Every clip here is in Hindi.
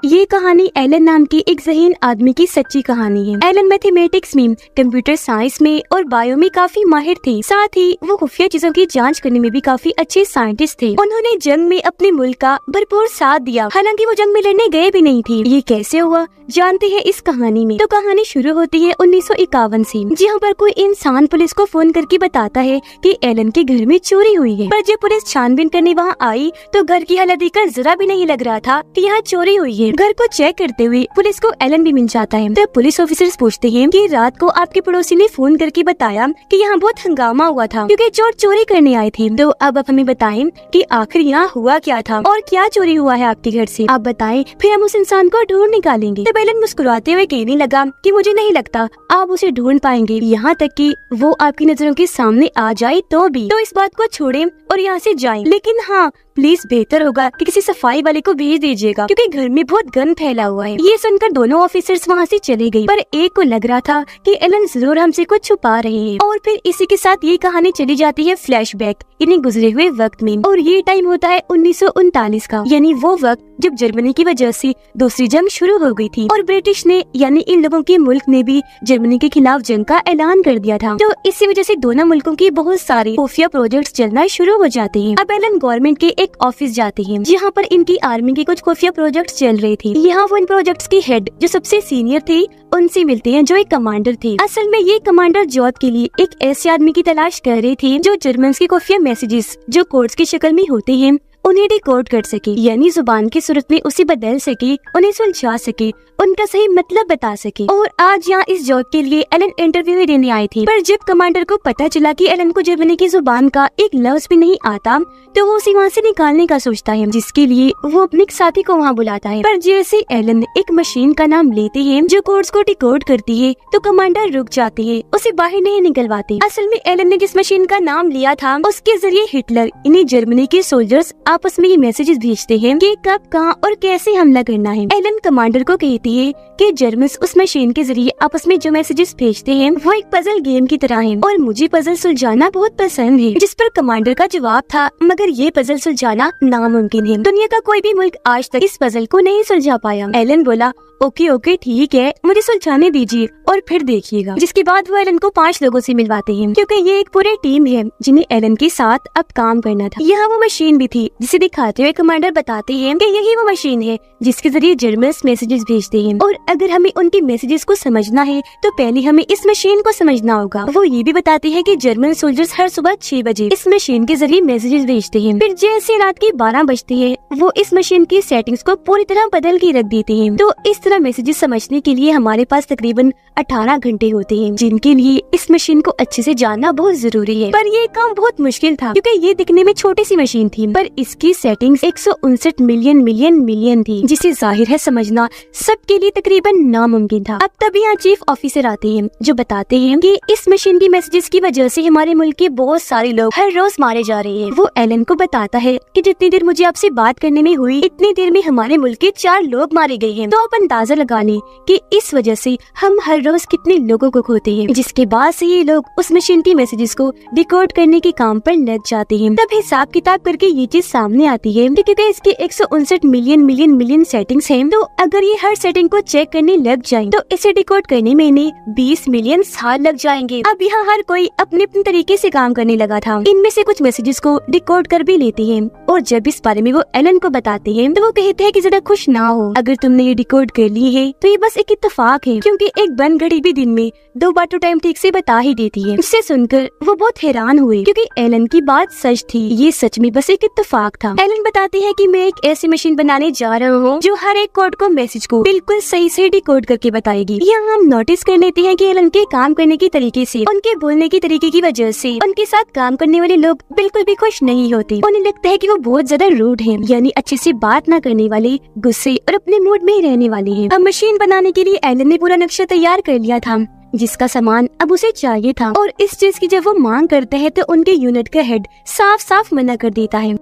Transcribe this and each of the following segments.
ये कहानी एलन नाम की एक ज़हीन आदमी की सच्ची कहानी है। एलन मैथमेटिक्स में, कंप्यूटर साइंस में और बायो में काफी माहिर थे। साथ ही वो खुफिया चीजों की जांच करने में भी काफी अच्छे साइंटिस्ट थे। उन्होंने जंग में अपने मुल्क का भरपूर साथ दिया, हालांकि वो जंग में लड़ने गए भी नहीं थे। ये कैसे हुआ जानते हैं इस कहानी में। तो कहानी शुरू होती है 1951 से, जहाँ पर कोई इंसान पुलिस को फोन करके बताता है कि एलन के घर में चोरी हुई है। पर जब पुलिस छानबीन करने वहाँ आई तो घर की हालत देखकर जरा भी नहीं लग रहा था कि यहाँ चोरी हुई है। घर को चेक करते हुए पुलिस को एलन भी मिल जाता है। तब पुलिस ऑफिसर्स पूछते हैं कि रात को आपके पड़ोसी ने फोन करके बताया कि यहाँ बहुत हंगामा हुआ था क्योंकि चोर चोरी करने आए थे। तो अब आप हमें बताएं कि आखिर यहाँ हुआ क्या था और क्या चोरी हुआ है आपके घर से, आप बताएं, फिर हम उस इंसान को ढूंढ निकालेंगे। तब एलन मुस्कुराते हुए कहने लगा कि मुझे नहीं लगता आप उसे ढूंढ पाएंगे, यहाँ तक कि वो आपकी नजरों के सामने आ जाए तो भी। तो इस बात को छोड़ें और यहाँ से जाएं। लेकिन हाँ, प्लीज बेहतर होगा कि किसी सफाई वाले को भेज दीजिएगा क्योंकि घर में बहुत गंद फैला हुआ है। ये सुनकर दोनों ऑफिसर्स वहाँ से चले गए, पर एक को लग रहा था कि एलन जरूर हमसे कुछ छुपा रहे हैं। और फिर इसी के साथ ये कहानी चली जाती है फ्लैशबैक इन्हें गुजरे हुए वक्त में। और ये टाइम होता है 1939 का, यानी वो वक्त जब जर्मनी की वजह से दूसरी जंग शुरू हो गई थी और ब्रिटिश ने यानी इन लोगों के मुल्क ने भी जर्मनी के खिलाफ जंग का ऐलान कर दिया था। तो इसी वजह से दोनों मुल्कों की बहुत सारे खुफिया प्रोजेक्ट्स चलना शुरू हो जाते हैं। अब एलन गवर्नमेंट के एक ऑफिस जाते हैं जहाँ पर इनकी आर्मी के कुछ खुफिया प्रोजेक्ट्स चल रहे थे। यहाँ वो इन प्रोजेक्ट्स की हेड जो सबसे सीनियर थे उनसे मिलते हैं जो एक कमांडर थे। असल में ये कमांडर जॉब के लिए एक ऐसे आदमी की तलाश कर रहे थे जो जर्मन के खुफिया मैसेजेस जो कोड्स की शक्ल में होते हैं उन्हें डिकोड कर सके, यानी जुबान की सूरत में उसे बदल सके, उन्हें सुलझा सके, उनका सही मतलब बता सके। और आज यहाँ इस जॉब के लिए एलन इंटरव्यू देने आए थे। पर जब कमांडर को पता चला कि एलन को जर्मनी की जुबान का एक लफ्ज भी नहीं आता तो वो उसे वहाँ से निकालने का सोचता है, जिसके लिए वो अपने साथी को वहाँ बुलाता है। पर जैसे एलन एक मशीन का नाम लेते हैं जो कोड्स को डिकोड करती है तो कमांडर रुक जाते हैं, उसे बाहर नहीं निकलवाते। असल में एलन ने जिस मशीन का नाम लिया था उसके जरिए हिटलर इन्हें जर्मनी के सोल्जर्स आपस में ये मैसेजेस भेजते हैं कि कब, कहाँ और कैसे हमला करना है। एलन कमांडर को कहती है कि जर्मन्स उस मशीन के जरिए आपस में जो मैसेजेस भेजते हैं वो एक पजल गेम की तरह है और मुझे पजल सुलझाना बहुत पसंद है। जिस पर कमांडर का जवाब था, मगर ये पजल सुलझाना नामुमकिन है, दुनिया का कोई भी मुल्क आज तक इस पजल को नहीं सुलझा पाया। एलन बोला, ओके ठीक है, मुझे सुलझाने दीजिए और फिर देखिएगा। जिसके बाद वो एलन को 5 लोगों से मिलवाते हैं क्योंकि ये एक पूरी टीम है जिन्हें एलन के साथ अब काम करना था। यहाँ वो मशीन भी थी जिसे दिखाते हुए कमांडर बताते हैं कि यही वो मशीन है जिसके जरिए जर्मन्स मैसेजेस भेजते हैं और अगर हमें उनके मैसेजेस को समझना है तो पहले हमें इस मशीन को समझना होगा। वो ये भी बताते हैं कि जर्मन सोल्जर्स हर सुबह 6 बजे इस मशीन के जरिए मैसेजेस भेजते हैं। फिर जैसे रात के 12 बजते हैं वो इस मशीन की सेटिंग्स को पूरी तरह बदल के रख देते हैं। तो इस तरह मैसेजेस समझने के लिए हमारे पास तकरीबन 18 घंटे होते हैं, जिनके लिए इस मशीन को अच्छे से जानना बहुत जरूरी है। पर ये काम बहुत मुश्किल था क्योंकि ये दिखने में छोटी सी मशीन थी, पर इसकी सेटिंग्स 159 मिलियन थी, जिसे जाहिर है समझना सबके लिए तकरीबन नामुमकिन था। अब तभी यहाँ चीफ ऑफिसर आते हैं जो बताते हैं कि इस मशीन की मैसेजेस की वजह से हमारे मुल्क के बहुत सारे लोग हर रोज मारे जा रहे हैं। वो एलन को बताता है कि जितनी देर मुझे आपसे बात करने में हुई इतनी देर में हमारे मुल्क के 4 लोग मारे गए हैं। तो आप अंदाजा लगा लें कि इस वजह से हम हर रोज कितने लोगों को खोते हैं। जिसके बाद से ये लोग उस मशीन की मैसेजेस को डिकोड करने के काम पर लग जाते हैं। तब हिसाब किताब करके ये चीज सामने आती है कि क्योंकि इसके 159 मिलियन सेटिंग्स हैं, तो अगर ये हर सेटिंग को चेक करने लग जाए तो इसे डिकोड करने में इन्हें 20 मिलियन साल लग जाएंगे। अब यहाँ हर कोई अपने अपने तरीके से काम करने लगा था। इनमें से कुछ मैसेजेस को डिकोड कर भी लेते हैं और जब इस बारे में वो एलन को बताते हैं तो वो कहते हैं कि ज्यादा खुश ना हो, अगर तुमने ये डिकोड कर ली है तो ये बस एक इत्तेफाक है क्योंकि एक बंद घड़ी भी दिन में 2 बार तो टाइम ठीक से बता ही देती है। इससे सुनकर वो बहुत हैरान हुए क्योंकि एलन की बात सच थी, ये सच में बस एक इत्तेफाक था। एलन बताते हैं कि मैं एक ऐसी मशीन बनाने जा रहा हूँ जो हर एक कोड को मैसेज को बिल्कुल सही से डिकोड करके बताएगी। यहाँ हम नोटिस कर लेते हैं कि एलन के काम करने के तरीके से, उनके बोलने के तरीके की वजह से उनके साथ काम करने वाले लोग बिल्कुल भी खुश नहीं होते। उन्हें लगता है कि वो बहुत ज्यादा रूड हैं, यानी अच्छे से बात न करने वाले, गुस्से और अपने मूड में ही रहने वाले हैं। अब मशीन बनाने के लिए एलन ने पूरा नक्शा तैयार कर लिया था जिसका सामान अब उसे चाहिए था और इस चीज की जब वो मांग करते हैं तो उनके यूनिट का हेड साफ साफ मना कर देता है।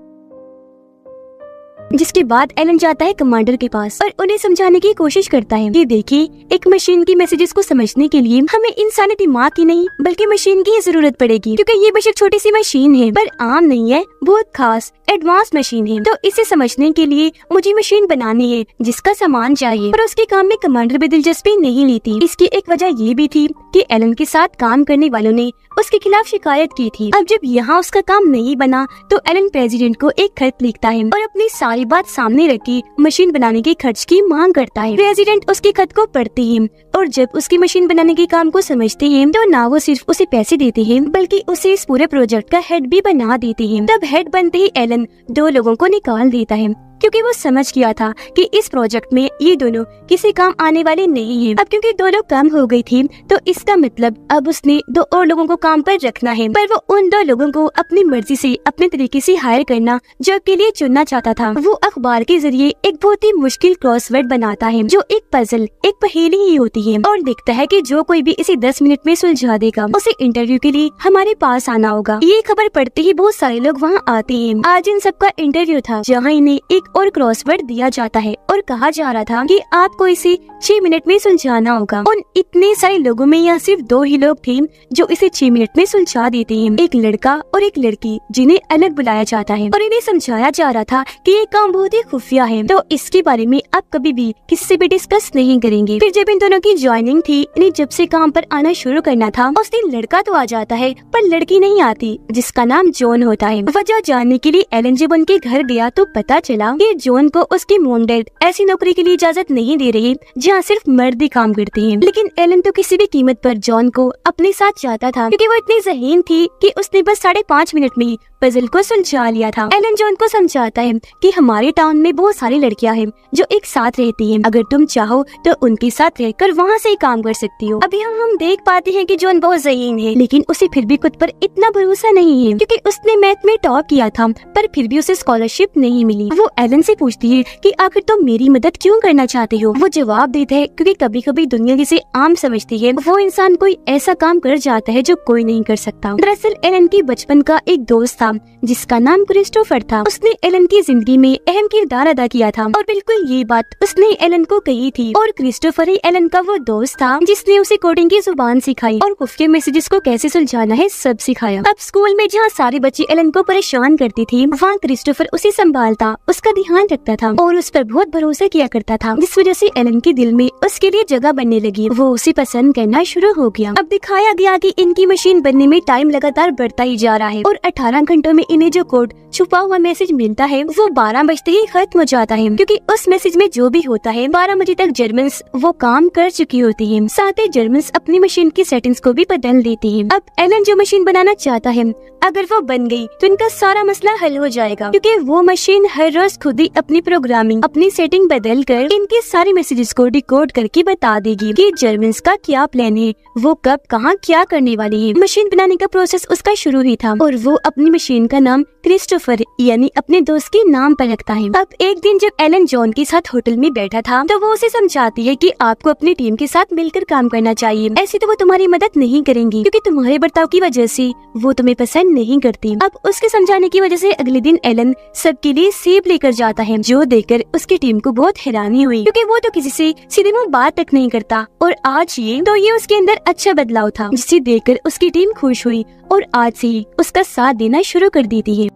जिसके बाद एलन जाता है कमांडर के पास और उन्हें समझाने की कोशिश करता है कि देखिए, एक मशीन की मैसेजेस को समझने के लिए हमें इंसानी दिमाग की नहीं बल्कि मशीन की ही जरूरत पड़ेगी, क्योंकि ये बस एक छोटी सी मशीन है, पर आम नहीं है, बहुत खास एडवांस मशीन है। तो इसे समझने के लिए मुझे मशीन बनानी है जिसका सामान चाहिए। पर उसके काम में कमांडर भी दिलचस्पी नहीं लेती। इसकी एक वजह ये भी थी कि एलन के साथ काम करने वालों ने उसके खिलाफ शिकायत की थी। अब जब यहाँ उसका काम नहीं बना तो एलन प्रेसिडेंट को एक खत लिखता है और अपनी सारी बात सामने रखी मशीन बनाने के खर्च की मांग करता है। प्रेसिडेंट उसके खत को पढ़ते हैं और जब उसकी मशीन बनाने के काम को समझते हैं तो ना वो सिर्फ उसे पैसे देते हैं बल्कि उसे इस पूरे प्रोजेक्ट का हेड भी बना देते हैं। तब हेड बनते ही एलन 2 लोगों को निकाल देता है, क्योंकि वो समझ गया था कि इस प्रोजेक्ट में ये दोनों किसी काम आने वाले नहीं हैं। अब क्योंकि 2 लोग कम हो गई थी तो इसका मतलब अब उसने 2 और लोगों को काम पर रखना है। पर वो उन 2 लोगों को अपनी मर्जी से अपने तरीके से हायर करना जॉब के लिए चुनना चाहता था। वो अखबार के जरिए एक बहुत ही मुश्किल क्रॉसवर्ड बनाता है जो एक पजल, एक पहेली ही होती है, और दिखता है कि जो कोई भी इसे 10 मिनट में सुलझा देगा उसे इंटरव्यू के लिए हमारे पास आना होगा। ये खबर पढ़ते ही बहुत सारे लोग वहाँ आते हैं। आज इन सबका इंटरव्यू था जहाँ इन्हें एक और क्रॉसवर्ड दिया जाता है और कहा जा रहा था कि आपको इसे 6 मिनट में सुलझाना होगा। उन इतने सारे लोगों में यहाँ सिर्फ 2 ही लोग थे जो इसे 6 मिनट में सुलझा देते हैं, एक लड़का और एक लड़की, जिन्हें अलग बुलाया जाता है और इन्हें समझाया जा रहा था कि ये काम बहुत ही खुफिया है, तो इसके बारे में आप कभी भी किसी से भी डिस्कस नहीं करेंगे। फिर जब इन दोनों की ज्वाइनिंग थी, इन्हें जब से काम पर आना शुरू करना था, उस दिन लड़का तो आ जाता है पर लड़की नहीं आती, जिसका नाम जॉन होता है। वजह जानने के लिए एलन जब उनके घर गया तो पता चला कि जॉन को उसकी मॉम डैड ऐसी नौकरी के लिए इजाजत नहीं दे रही जहाँ सिर्फ मर्द ही काम करते हैं। लेकिन एलन तो किसी भी कीमत पर जॉन को अपने साथ चाहता था, क्योंकि वो इतनी ज़हीन थी कि उसने बस 5.5 मिनट में पजल को सुलझा लिया था। एलन जॉन को समझाता है कि हमारे टाउन में बहुत सारी लड़कियां हैं जो एक साथ रहती हैं, अगर तुम चाहो तो उनके साथ रहकर वहाँ से ही काम कर सकती हो। अभी हम देख पाते हैं कि जॉन बहुत ज़हीन है, लेकिन उसे फिर भी खुद पर इतना भरोसा नहीं है, क्योंकि उसने मैथ में टॉप किया था पर फिर भी उसे स्कॉलरशिप नहीं मिली। वो एलन से पूछती है कि आखिर तुम मेरी मदद क्यों करना चाहते हो। वो जवाब देता है क्योंकि कभी कभी दुनिया जिसे आम समझती है वो इंसान कोई ऐसा काम कर जाता है जो कोई नहीं कर सकता। दरअसल एलन की बचपन का एक दोस्त था जिसका नाम क्रिस्टोफर था। उसने एलन की जिंदगी में अहम किरदार अदा किया था और बिल्कुल ये बात उसने एलन को कही थी। और क्रिस्टोफर ही एलन का वो दोस्त था जिसने उसे कोडिंग की जुबान सिखाई और खुफिया मैसेजेस को कैसे सुलझाना है सब सिखाया। अब स्कूल में जहाँ सारे बच्चे एलन को परेशान करते थे, वहाँ क्रिस्टोफर उसे संभालता, उसका ध्यान रखता था और उस पर बहुत भरोसा किया करता था, जिस वजह से एलन के दिल में उसके लिए जगह बनने लगी। वो उसे पसंद करना शुरू हो गया। अब दिखाया गया कि इनकी मशीन बनने में टाइम लगातार बढ़ता ही जा रहा है और 18 घंटों में इन्हें जो कोड छुपा हुआ मैसेज मिलता है वो 12 बजते ही खत्म हो जाता है, क्योंकि उस मैसेज में जो भी होता है 12 बजे तक जर्मन्स वो काम कर चुकी होती है। साथ ही जर्मन्स अपनी मशीन की सेटिंग्स को भी बदल देती है। अब एलन जो मशीन बनाना चाहता है, अगर वो बन गई तो इनका सारा मसला हल हो जाएगा, क्योंकि वो मशीन हर रोज खुद ही अपनी प्रोग्रामिंग, अपनी सेटिंग बदल कर इनके सारे मैसेजेस को डिकोड करके बता देगी कि जर्मन्स का क्या प्लान है, वो कब कहाँ क्या करने वाली है। मशीन बनाने का प्रोसेस उसका शुरू ही था और वो अपनी मशीन का नाम क्रिस्टोफर यानी अपने दोस्त के नाम पर रखता है। अब एक दिन जब एलन जॉन के साथ होटल में बैठा था तो वो उसे समझाती है कि आपको अपनी टीम के साथ मिलकर काम करना चाहिए, ऐसे तो वो तुम्हारी मदद नहीं करेंगी, क्योंकि तुम्हारे बर्ताव की वजह से वो तुम्हें पसंद नहीं करती। अब उसके समझाने की वजह से अगले दिन एलन सबके लिए सेब लेकर जाता है, जो देखकर उसकी टीम को बहुत हैरानी हुई, क्योंकि वो तो किसी से सीधे मुंह बात तक नहीं करता। और आज ये उसके अंदर अच्छा बदलाव था, जिसे देखकर उसकी टीम खुश हुई और आज से ही उसका साथ देना शुरू कर देती है।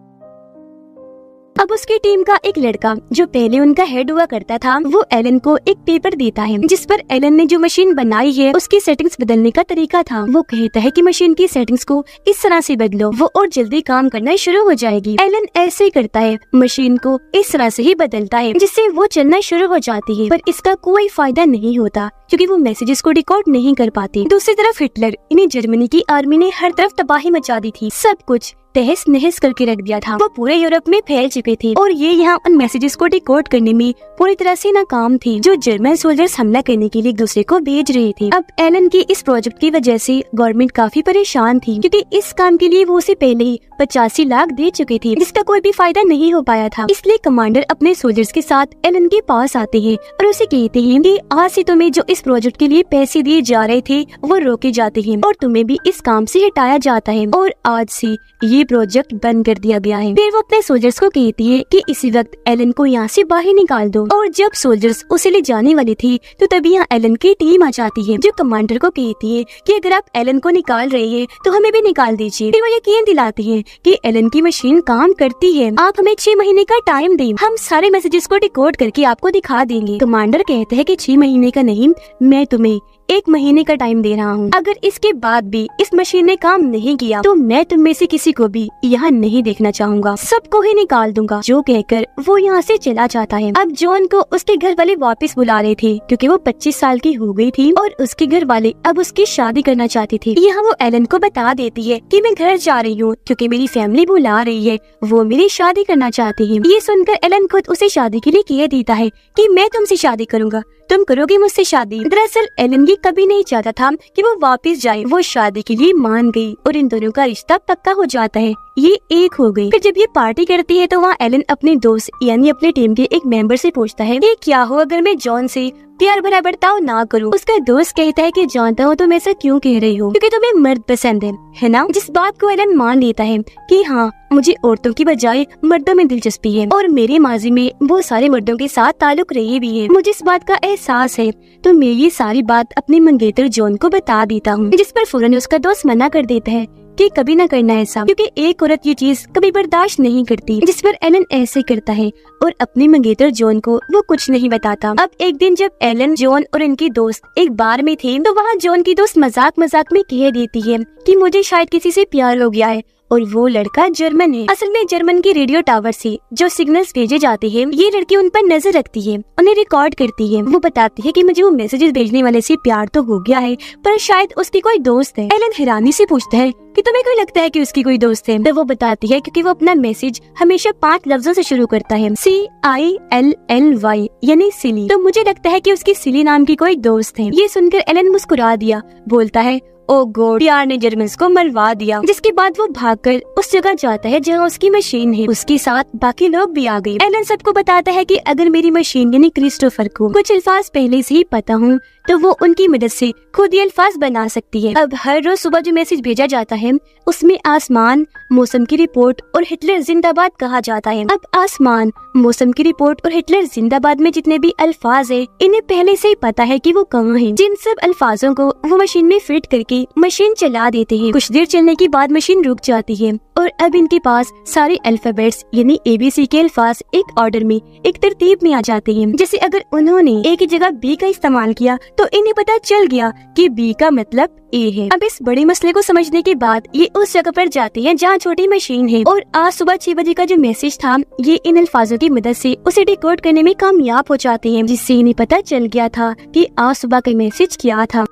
अब उसकी टीम का एक लड़का जो पहले उनका हेड हुआ करता था, वो एलन को एक पेपर देता है जिस पर एलन ने जो मशीन बनाई है उसकी सेटिंग्स बदलने का तरीका था। वो कहता है कि मशीन की सेटिंग्स को इस तरह से बदलो, वो और जल्दी काम करना शुरू हो जाएगी। एलन ऐसे ही करता है, मशीन को इस तरह से ही बदलता है जिससे वो चलना शुरू हो जाती है, पर इसका कोई फायदा नहीं होता क्योंकि वो मैसेजेस को रिकॉर्ड नहीं कर पाती। दूसरी तरफ हिटलर, इन्हें जर्मनी की आर्मी ने हर तरफ तबाही मचा दी थी, सब कुछ तहस नहस करके रख दिया था। वो पूरे यूरोप में फैल चुके थे और ये यहाँ उन मैसेजेस को डिकोड करने में पूरी तरह से नाकाम थी जो जर्मन सोल्जर्स हमला करने के लिए एक दूसरे को भेज रहे थे। अब एलन की इस प्रोजेक्ट की वजह से गवर्नमेंट काफी परेशान थी, क्योंकि इस काम के लिए वो उसे पहले ही 85 लाख दे चुके थे, जिसका कोई भी फायदा नहीं हो पाया था। इसलिए कमांडर अपने सोल्जर्स के साथ एलन के पास आते हैं और उसे कहते हैं कि आज से तुम्हें जो इस प्रोजेक्ट के लिए पैसे दिए जा रहे थे वो रोके जाते हैं और तुम्हें भी इस काम से हटाया जाता है, और आज से ये ये प्रोजेक्ट बंद कर दिया गया है। फिर वो अपने सोल्जर्स को कहती है कि इसी वक्त एलन को यहाँ से बाहर निकाल दो। और जब सोल्जर्स उसे ले जाने वाली थी तो तभी यहाँ एलन की टीम आ जाती है, जो कमांडर को कहती है कि अगर आप एलन को निकाल रहे हैं तो हमें भी निकाल दीजिए। फिर वो यकीन दिलाती है कि एलन की मशीन काम करती है, आप हमें 6 महीने का टाइम दें, हम सारे मैसेजेस को डिकोड करके आपको दिखा देंगे। कमांडर कहते हैं कि 6 महीने का नहीं, मैं तुम्हें 1 महीने का टाइम दे रहा हूँ। अगर इसके बाद भी इस मशीन ने काम नहीं किया तो मैं तुम में से किसी को भी यहाँ नहीं देखना चाहूंगा, सबको ही निकाल दूंगा। जो कहकर वो यहाँ से चला जाता है। अब जॉन को उसके घर वाले वापस बुला रहे थे क्योंकि वो 25 साल की हो गई थी और उसके घर वाले अब उसकी शादी करना चाहती थी। यहाँ वो एलन को बता देती है कि मैं घर जा रही हूँ क्योंकि मेरी फैमिली बुला रही है, वो मेरी शादी करना चाहती है। ये सुनकर एलन खुद उसे शादी के लिए कह देता है कि मैं तुमसे शादी करूंगा, तुम करोगे मुझसे शादी। दरअसल एलन ये कभी नहीं चाहता था कि वो वापस जाए। वो शादी के लिए मान गई और इन दोनों का रिश्ता पक्का हो जाता है, ये एक हो गई। फिर जब ये पार्टी करती है तो वहाँ एलन अपने दोस्त यानी अपने टीम के एक मेंबर से पूछता है कि क्या हो अगर मैं जॉन से प्यार भरा बर्ताव ना करूं। उसका दोस्त कहता है कि जानता हूँ तुम ऐसा क्यों कह रही हो, क्योंकि तुम्हें मर्द पसंद है ना। जिस बात को एलन मान लेता है कि हाँ, मुझे औरतों की बजाय मर्दों में दिलचस्पी है और मेरे माजी में बहुत सारे मर्दों के साथ ताल्लुक रहे भी है, मुझे इस बात का एहसास है। तो मैं ये सारी बात अपने मंगेतर जॉन को बता देता हूँ, जिस पर फौरन उसका दोस्त मना कर देता है कि कभी ना करना ऐसा, क्योंकि एक औरत ये चीज कभी बर्दाश्त नहीं करती। जिस पर एलन ऐसे करता है और अपने मंगेतर जॉन को वो कुछ नहीं बताता। अब एक दिन जब एलन, जॉन और इनकी दोस्त एक बार में थे तो वहाँ जॉन की दोस्त मजाक मजाक में कह देती है कि मुझे शायद किसी से प्यार हो गया है और वो लड़का जर्मन है। असल में जर्मन की रेडियो टावर से जो सिग्नल्स भेजे जाते हैं, ये लड़की उन पर नजर रखती है, उन्हें रिकॉर्ड करती है। वो बताती है कि मुझे वो मैसेजेस भेजने वाले से प्यार तो हो गया है पर शायद उसकी कोई दोस्त है। एलन हैरानी से पूछता है कि तुम्हें क्यों लगता है कि उसकी कोई दोस्त है। तो वो बताती है क्योंकि वो अपना मैसेज हमेशा 5 लफ्जों से शुरू करता है, CILLY यानी सिली। तो मुझे लगता है कि उसकी सिली नाम की कोई दोस्त है। ये सुनकर एलन मुस्कुरा दिया, बोलता है ओ गॉड, प्यार ने जर्मन्स को मरवा दिया। जिसके बाद वो भागकर उस जगह जाता है जहाँ उसकी मशीन है। उसके साथ बाकी लोग भी आ गए। एलन सबको बताता है कि अगर मेरी मशीन यानी क्रिस्टोफर को कुछ अल्फाज पहले से ही पता हूँ तो वो उनकी मदद से खुद ये अल्फाज बना सकती है। अब हर रोज सुबह जो मैसेज भेजा जाता है उसमें आसमान, मौसम की रिपोर्ट और हिटलर जिंदाबाद कहा जाता है। अब आसमान, मौसम की रिपोर्ट और हिटलर जिंदाबाद में जितने भी अल्फाज है, इन्हें पहले से ही पता है कि वो कहाँ हैं। जिन सब अल्फाजों को वो मशीन में फिट करके मशीन चला देते हैं। कुछ देर चलने के बाद मशीन रुक जाती है और अब इनके पास सारे अल्फाबेट्स यानी ABC के अल्फाज एक ऑर्डर में, एक तरतीब में आ जाते हैं। जैसे अगर उन्होंने A की जगह B का इस्तेमाल किया तो इन्हें पता चल गया कि B का मतलब A है। अब इस बड़े मसले को समझने के बाद ये उस जगह पर जाते हैं जहाँ छोटी मशीन है और आज सुबह 6 बजे का जो मैसेज था, ये इन अल्फाजों की मदद से उसे डिकोड करने में कामयाब हो जाते हैं, जिससे इन्हें पता चल गया था कि आज सुबह का मैसेज क्या था।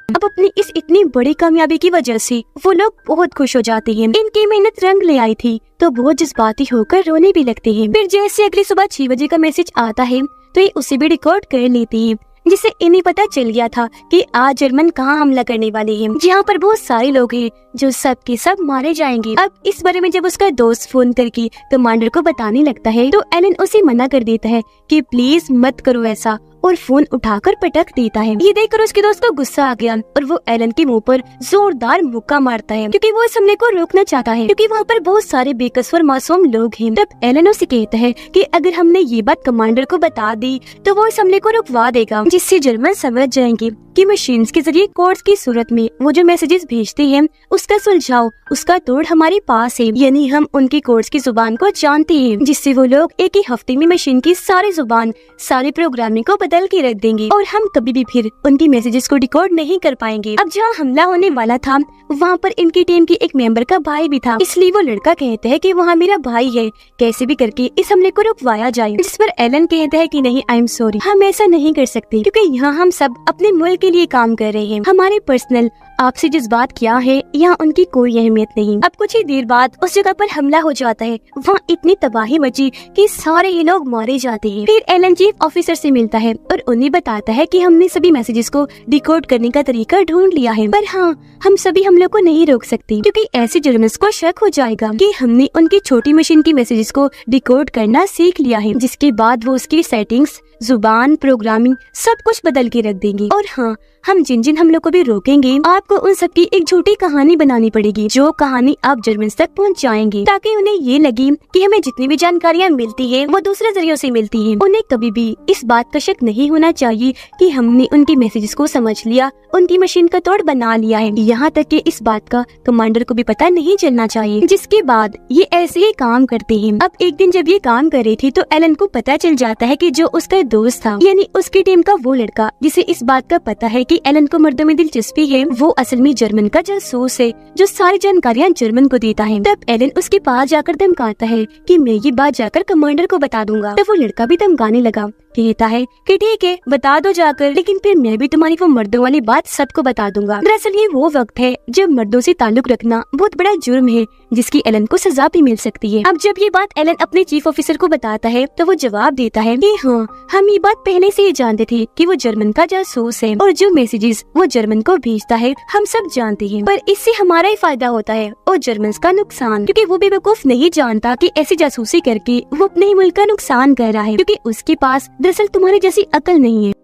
अब अपनी इस इतनी बड़ी कामयाबी की वजह से वो लोग बहुत खुश हो जाते हैं। इनकी मेहनत रंग ले आई थी तो बहुत जज्बाती होकर रोने भी लगते हैं। फिर जैसे अगली सुबह 6 बजे का मैसेज आता है तो ये उसे भी रिकॉर्ड कर लेती है, जिससे इन्हें पता चल गया था कि आज जर्मन कहाँ हमला करने वाले हैं, जहाँ पर बहुत सारे लोग हैं जो सब के सब मारे जाएंगे। अब इस बारे में जब उसका दोस्त फोन करके कमांडर को बताने लगता है तो एलन उसे मना कर देता है कि प्लीज मत करो ऐसा, और फोन उठाकर पटक देता है। ये देखकर उसके दोस्त को गुस्सा आ गया और वो एलन के मुंह पर जोरदार मुक्का मारता है क्योंकि वो इस हमले को रोकना चाहता है, क्योंकि वहाँ पर बहुत सारे बेकसूर मासूम लोग हैं। तब एलन उसे कहता है कि अगर हमने ये बात कमांडर को बता दी तो वो इस हमले को रुकवा देगा, जिससे जर्मन समझ जाएंगे कि मशीन्स के जरिए कोड्स की सूरत में वो जो मैसेजेस भेजते हैं उसका सुलझाव, उसका तोड़ हमारे पास है, यानी हम उनके कोड्स की जुबान को जानते हैं, जिससे वो लोग एक ही हफ्ते में मशीन की सारी जुबान, सारी प्रोग्रामिंग को बदल के रख देंगे और हम कभी भी फिर उनकी मैसेजेस को डिकोड नहीं कर पाएंगे। अब जहाँ हमला होने वाला था वहाँ पर इनकी टीम के एक मेंबर का भाई भी था, इसलिए वो लड़का कहता है कि वहाँ मेरा भाई है, कैसे भी करके इस हमले को रुकवाया जाए। जिस पर एलन कहता है कि नहीं, आई एम सॉरी, हम ऐसा नहीं कर सकते क्योंकि यहाँ हम सब अपने मुल्क के लिए काम कर रहे हैं, हमारे पर्सनल आपसे जिस बात किया है यहाँ उनकी कोई अहमियत नहीं। अब कुछ ही देर बाद उस जगह पर हमला हो जाता है, वहाँ इतनी तबाही मची कि सारे ही लोग मारे जाते हैं। फिर एलन चीफ ऑफिसर से मिलता है और उन्हें बताता है कि हमने सभी मैसेजेस को डिकोड करने का तरीका ढूंढ लिया है, पर हाँ, हम सभी हमलों को नहीं रोक सकते क्योंकि ऐसे जर्मन्स को शक हो जाएगा कि हमने उनकी छोटी मशीन की मैसेजेस को डिकोड करना सीख लिया है, जिसके बाद वो उसकी सेटिंग्स, जुबान, प्रोग्रामिंग सब कुछ बदल के रख देंगे। और हाँ, हाँ, हम जिन जिन हमलों को भी रोकेंगे आपको उन सबकी एक झूठी कहानी बनानी पड़ेगी, जो कहानी आप जर्मन तक पहुंचाएंगे, ताकि उन्हें ये लगे कि हमें जितनी भी जानकारियाँ मिलती है वो दूसरे जरियों से मिलती है। उन्हें कभी भी इस बात का शक नहीं होना चाहिए कि हमने उनके मैसेजेस को समझ लिया, उनकी मशीन का तोड़ बना लिया है। यहाँ तक कि इस बात का कमांडर को भी पता नहीं चलना चाहिए, जिसके बाद ये ऐसे ही काम करते हैं। अब एक दिन जब ये काम कर रही थी तो एलन को पता चल जाता है कि जो उसका दोस्त था, यानी उसकी टीम का वो लड़का जिसे इस बात का पता है कि एलन को मर्दों में दिलचस्पी है, वो असल में जर्मन का जासूस है जो सारी जानकारियाँ जर्मन को देता है। तब एलन उसके पास जाकर धमकाता है कि मैं ये बात जाकर कमांडर को बता दूंगा। तब वो लड़का भी धमकाने लगा, कहता है कि ठीक है बता दो जाकर, लेकिन फिर मैं भी तुम्हारी वो मर्दों वाली बात सबको बता दूंगा। दरअसल ये वो वक्त है जब मर्दों से ताल्लुक रखना बहुत बड़ा जुर्म है, जिसकी एलन को सजा भी मिल सकती है। अब जब ये बात एलन अपने चीफ ऑफिसर को बताता है तो वो जवाब देता है कि हाँ, हम ये बात पहले से ही जानते थे कि वो जर्मन का जासूस है और जो मैसेजेस वो जर्मन को भेजता है हम सब जानते हैं, पर इससे हमारा ही फायदा होता है और जर्मन का नुकसान, क्योंकि वो बेवकूफ नहीं जानता कि ऐसी जासूसी करके वो अपने ही मुल्क का नुकसान कर रहा है, क्योंकि उसके पास दरअसल तुम्हारी जैसी अकल नहीं है।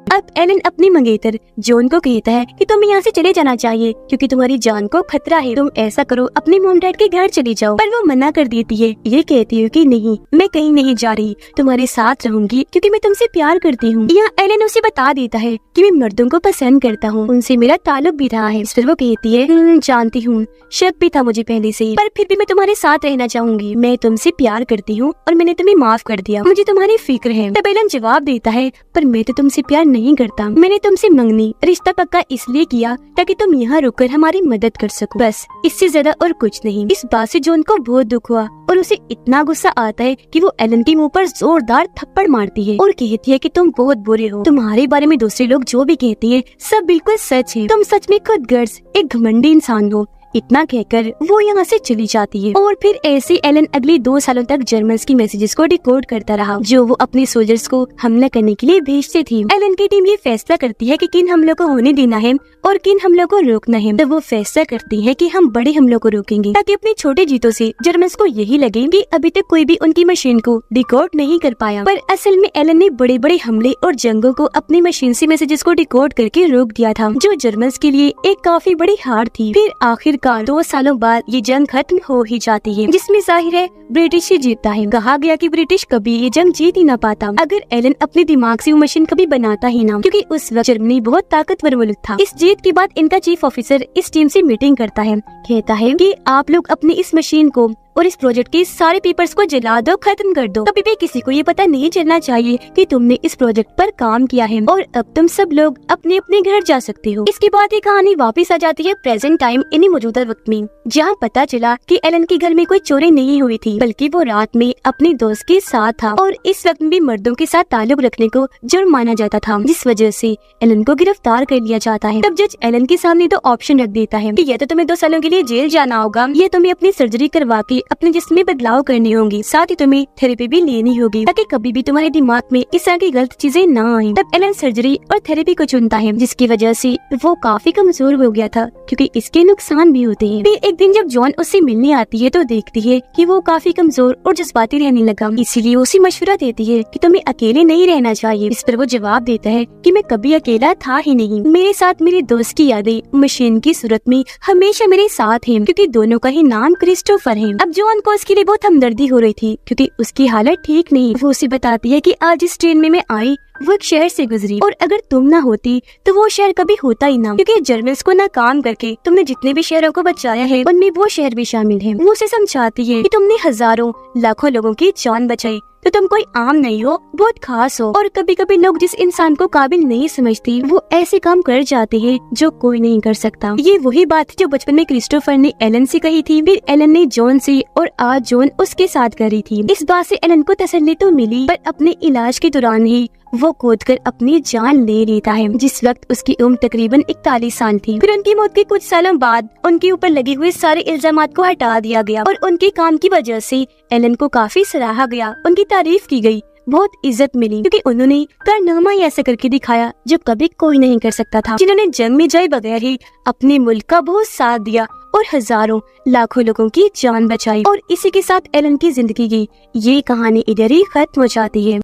अब एलन अपनी मंगेतर जॉन को कहता है कि तुम्हें यहाँ से चले जाना चाहिए क्योंकि तुम्हारी जान को खतरा है, तुम ऐसा करो अपने मॉम डैड के घर चली जाओ। पर वो मना कर देती है, ये कहती है कि नहीं, मैं कहीं नहीं जा रही, तुम्हारे साथ रहूंगी क्योंकि मैं तुमसे प्यार करती हूँ। यहाँ एलन उसे बता देता है कि मैं मर्दों को पसंद करता हूँ, उनसे मेरा ताल्लुक भी रहा है। फिर वो कहती है जानती हूँ, शक भी था मुझे पहले से, पर फिर भी मैं तुम्हारे साथ रहना चाहूंगी। मैं तुमसे प्यार करती हूँ और मैंने तुम्हें माफ कर दिया, मुझे तुम्हारी फिक्र है। तब एलन जवाब देता है, पर मैं तो तुमसे प्यार नहीं करता, मैंने तुमसे मंगनी रिश्ता पक्का इसलिए किया ताकि तुम यहाँ रुककर हमारी मदद कर सको, बस इससे ज्यादा और कुछ नहीं। इस बात से जॉन को बहुत दुख हुआ और उसे इतना गुस्सा आता है कि वो एलन के मुंह पर जोरदार थप्पड़ मारती है और कहती है कि तुम बहुत बुरे हो, तुम्हारे बारे में दूसरे लोग जो भी कहते हैं सब बिल्कुल सच है, तुम सच में खुद गर्ज एक घमंडी इंसान हो। इतना कहकर वो यहाँ से चली जाती है और फिर ऐसे एलन अगले 2 सालों तक जर्मन्स की मैसेजेस को डिकोड करता रहा, जो वो अपने सोल्जर्स को हमला करने के लिए भेजते थे। एलन की टीम ये फैसला करती है कि किन हमलों को होने देना है और किन हमलों को रोकना है। तो वो फैसला करती है कि हम बड़े हमलों को रोकेंगे ताकि अपनी छोटे जीतों से जर्मन्स को यही लगे कि अभी तक कोई भी उनकी मशीन को डिकोड नहीं कर पाया। पर असल में एलन ने बड़े बड़े हमले और जंगों को अपनी मशीन से मैसेजेस को डिकोड करके रोक दिया था, जो जर्मन्स के लिए एक काफी बड़ी हार थी। फिर आखिर 2 सालों बाद ये जंग खत्म हो ही जाती है, जिसमें जाहिर है ब्रिटिश ही जीतता है। कहा गया कि ब्रिटिश कभी ये जंग जीत ही ना पाता अगर एलन अपने दिमाग से वो मशीन कभी बनाता ही ना, क्योंकि उस वक्त जर्मनी बहुत ताकतवर मुल्क था। इस जीत के बाद इनका चीफ ऑफिसर इस टीम से मीटिंग करता है, कहता है कि आप लोग अपनी इस मशीन को और इस प्रोजेक्ट के सारे पेपर्स को जला दो, खत्म कर दो। कभी भी किसी को ये पता नहीं चलना चाहिए कि तुमने इस प्रोजेक्ट पर काम किया है और अब तुम सब लोग अपने अपने घर जा सकते हो। इसके बाद ये कहानी वापस आ जाती है प्रेजेंट टाइम, इन्हीं मौजूदा वक्त में, जहाँ पता चला कि एलन के घर में कोई चोरी नहीं हुई थी, बल्कि वो रात में अपने दोस्त के साथ था और इस वक्त भी मर्दों के साथ ताल्लुक रखने को जुर्म माना जाता था, जिस वजह से एलन को गिरफ्तार कर लिया जाता है। तब जज एलन के सामने 2 ऑप्शन रख देता है कि या तो तुम्हें 2 सालों के लिए जेल जाना होगा, या तुम्हें अपनी सर्जरी करवा के अपने जिस्म में बदलाव करनी होगी, साथ ही तुम्हें थेरेपी भी लेनी होगी ताकि कभी भी तुम्हारे दिमाग में इस तरह की गलत चीजें ना आए। तब एलन सर्जरी और थेरेपी को चुनता है, जिसकी वजह से वो काफी कमजोर हो गया था, क्योंकि इसके नुकसान भी होते हैं। फिर एक दिन जब जॉन उससे मिलने आती है तो देखती है कि वो काफी कमजोर और जज्बाती रहने लगा, इसीलिए उसे मशवरा देती है कि तुम्हें अकेले नहीं रहना चाहिए। इस पर वो जवाब देता है कि मैं कभी अकेला था ही नहीं, मेरे साथ मेरे दोस्त की यादें मशीन की सूरत में हमेशा मेरे साथ हैं, क्योंकि दोनों का ही नाम क्रिस्टोफर है। अब जॉन को उसके लिए बहुत हमदर्दी हो रही थी, क्योंकि उसकी हालत ठीक नहीं। वो उसे बताती है कि आज इस ट्रेन में मैं आई वो एक शहर से गुजरी और अगर तुम ना होती तो वो शहर कभी होता ही ना, क्योंकि जर्मन्स को नाकाम करके तुमने जितने भी शहरों को बचाया है उनमें वो शहर भी शामिल है। वो उसे समझाती है कि तुमने हजारों लाखों लोगों की जान बचाई, तो तुम कोई आम नहीं हो, बहुत खास हो। और कभी कभी लोग जिस इंसान को काबिल नहीं समझते वो ऐसे काम कर जाते हैं जो कोई नहीं कर सकता। ये वही बात जो बचपन में क्रिस्टोफर ने एलन से कही थी, फिर एलन ने जॉन से और आज जॉन उसके साथ करी थी। इस बात से एलन को तसल्ली तो मिली, पर अपने इलाज के दौरान ही वो कूदकर अपनी जान ले लेता है, जिस वक्त उसकी उम्र तकरीबन 41 साल थी। फिर उनकी मौत के कुछ सालों बाद उनके ऊपर लगे हुए सारे इल्जामात को हटा दिया गया और उनके काम की वजह से एलन को काफी सराहा गया, उनकी तारीफ की गई, बहुत इज्जत मिली, क्योंकि उन्होंने कारनामा ऐसा करके दिखाया जो कभी कोई नहीं कर सकता था, जिन्होंने जंग में जाए बगैर ही अपने मुल्क का बहुत साथ दिया और हजारों लाखों लोगों की जान बचाई। और इसी के साथ एलन की जिंदगी की ये कहानी इधर ही खत्म हो जाती है।